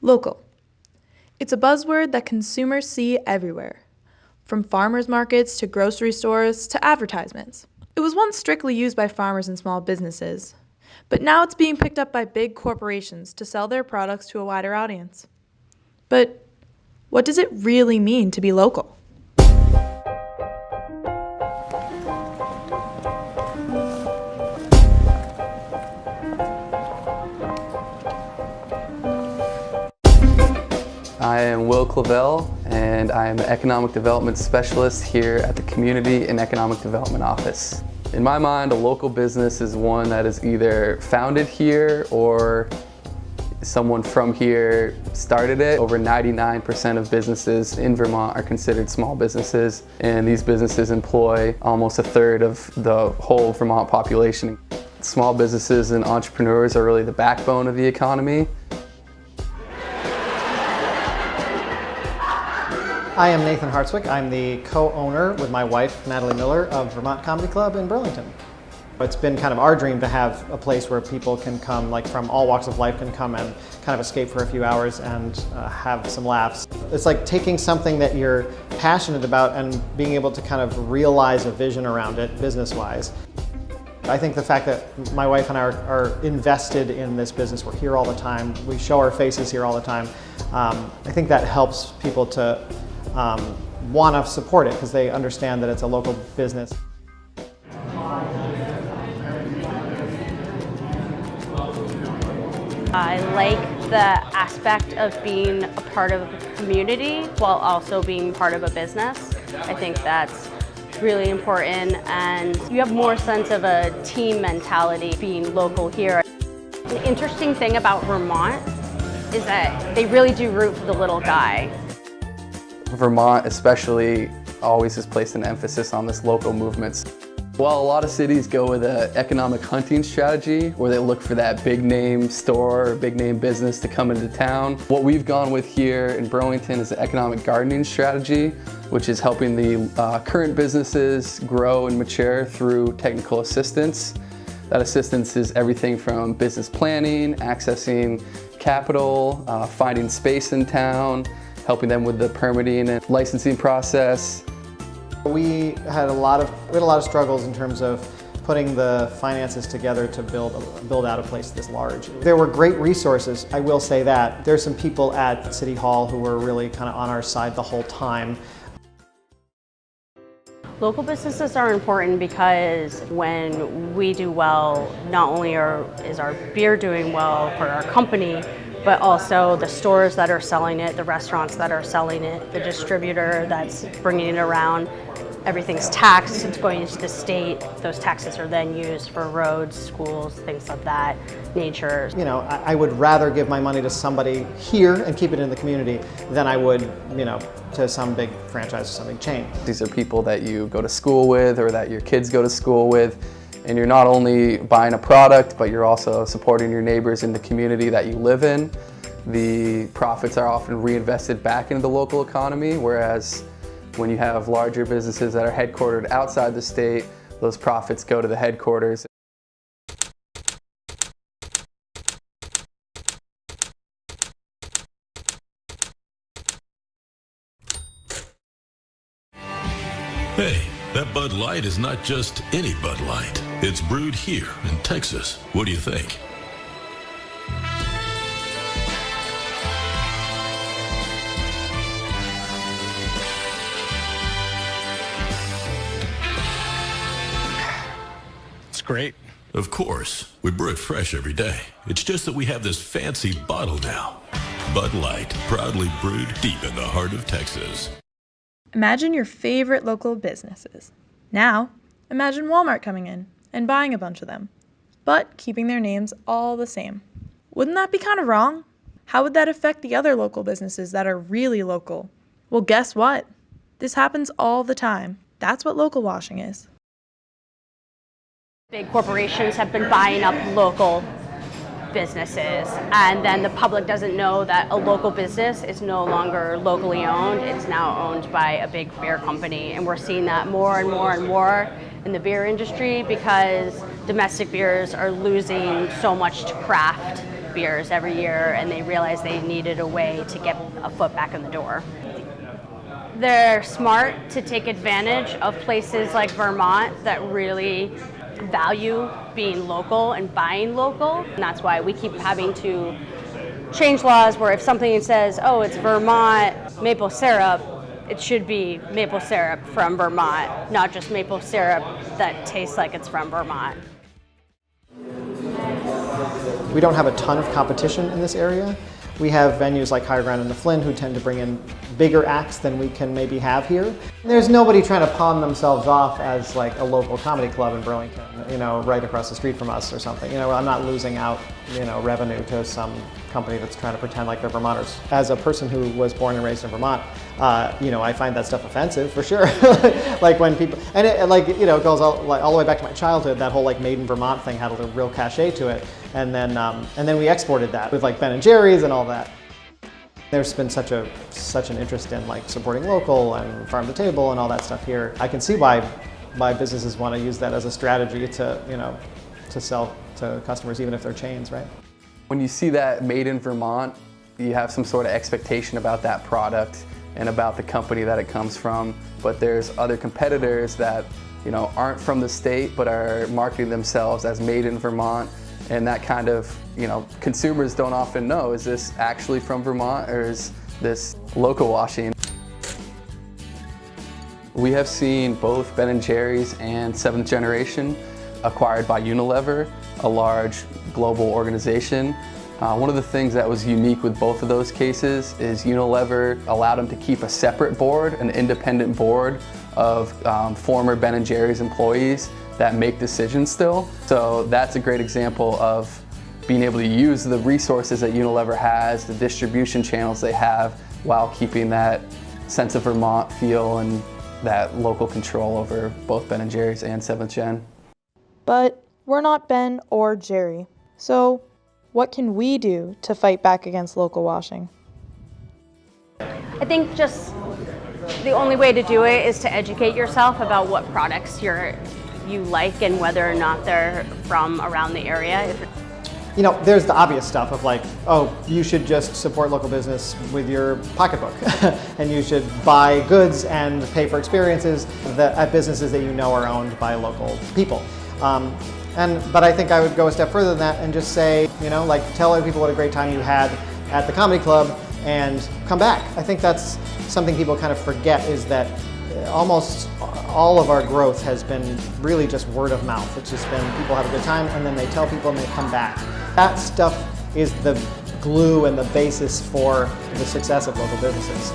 Local. It's a buzzword that consumers see everywhere, from farmers markets to grocery stores to advertisements. It was once strictly used by farmers and small businesses, but now it's being picked up by big corporations to sell their products to a wider audience. But what does it really mean to be local? I am Will Clavel, and I am an Economic Development Specialist here at the Community and Economic Development Office. In my mind, a local business is one that is either founded here or someone from here started it. Over 99% of businesses in Vermont are considered small businesses, and these businesses employ almost a third of the whole Vermont population. Small businesses and entrepreneurs are really the backbone of the economy. I am Nathan Hartswick. I'm the co-owner with my wife, Natalie Miller, of Vermont Comedy Club in Burlington. It's been kind of our dream to have a place where people can come, like from all walks of life, can come and kind of escape for a few hours and have some laughs. It's like taking something that you're passionate about and being able to kind of realize a vision around it business-wise. I think the fact that my wife and I are invested in this business, we're here all the time, we show our faces here all the time, I think that helps people to want to support it because they understand that it's a local business. I like the aspect of being a part of a community while also being part of a business. I think that's really important, and you have more sense of a team mentality being local here. The interesting thing about Vermont is that they really do root for the little guy. Vermont especially always has placed an emphasis on this local movements. While a lot of cities go with an economic hunting strategy where they look for that big name store or big name business to come into town, what we've gone with here in Burlington is an economic gardening strategy, which is helping the current businesses grow and mature through technical assistance. That assistance is everything from business planning, accessing capital, finding space in town, helping them with the permitting and licensing process. We had a lot of struggles in terms of putting the finances together to build out a place this large. There were great resources, I will say that. There's some people at City Hall who were really kind of on our side the whole time. Local businesses are important because when we do well, not only is our beer doing well for our company, but also the stores that are selling it, the restaurants that are selling it, the distributor that's bringing it around. Everything's taxed, it's going into the state. Those taxes are then used for roads, schools, things of that nature. You know, I would rather give my money to somebody here and keep it in the community than I would, you know, to some big franchise or some big chain. These are people that you go to school with or that your kids go to school with, and you're not only buying a product, but you're also supporting your neighbors in the community that you live in. The profits are often reinvested back into the local economy, whereas when you have larger businesses that are headquartered outside the state, those profits go to the headquarters. Hey, that Bud Light is not just any Bud Light. It's brewed here in Texas. What do you think? It's great. Of course, we brew it fresh every day. It's just that we have this fancy bottle now. Bud Light, proudly brewed deep in the heart of Texas. Imagine your favorite local businesses. Now, imagine Walmart coming in and buying a bunch of them, but keeping their names all the same. Wouldn't that be kind of wrong? How would that affect the other local businesses that are really local? Well, guess what? This happens all the time. That's what local washing is. Big corporations have been buying up local businesses, and then the public doesn't know that a local business is no longer locally owned. It's now owned by a big beer company, and we're seeing that more and more and more in the beer industry because domestic beers are losing so much to craft beers every year, and they realized they needed a way to get a foot back in the door. They're smart to take advantage of places like Vermont that really value being local and buying local. And that's why we keep having to change laws where if something says, oh, it's Vermont maple syrup, it should be maple syrup from Vermont, not just maple syrup that tastes like it's from Vermont. We don't have a ton of competition in this area. We have venues like Higher Ground and the Flynn who tend to bring in bigger acts than we can maybe have here. There's nobody trying to pawn themselves off as like a local comedy club in Burlington, you know, right across the street from us or something. You know, I'm not losing out, you know, revenue to some company that's trying to pretend like they're Vermonters. As a person who was born and raised in Vermont, you know, I find that stuff offensive for sure. Like when people, and it, like, you know, it goes all the way back to my childhood. That whole like Made in Vermont thing had a real cachet to it, and then we exported that with like Ben and Jerry's and all that. There's been such an interest in like supporting local and farm to table and all that stuff here. I can see why businesses want to use that as a strategy to, you know, to sell to customers even if they're chains, right? When you see that Made in Vermont, you have some sort of expectation about that product and about the company that it comes from. But there's other competitors that, you know, aren't from the state but are marketing themselves as Made in Vermont. And that kind of, you know, consumers don't often know, is this actually from Vermont or is this local washing? We have seen both Ben & Jerry's and Seventh Generation acquired by Unilever, a large global organization. One of the things that was unique with both of those cases is Unilever allowed them to keep a separate board, an independent board of former Ben & Jerry's employees that make decisions still. So that's a great example of being able to use the resources that Unilever has, the distribution channels they have, while keeping that sense of Vermont feel and that local control over both Ben & Jerry's and 7th Gen. But we're not Ben or Jerry. So what can we do to fight back against local washing? I think just the only way to do it is to educate yourself about what products you like and whether or not they're from around the area. You know, there's the obvious stuff of like, oh, you should just support local business with your pocketbook and you should buy goods and pay for experiences at businesses that you know are owned by local people. But I think I would go a step further than that and just say, you know, like tell other people what a great time you had at the comedy club and come back. I think that's something people kind of forget, is that almost all of our growth has been really just word of mouth. It's just been people have a good time and then they tell people and they come back. That stuff is the glue and the basis for the success of local businesses.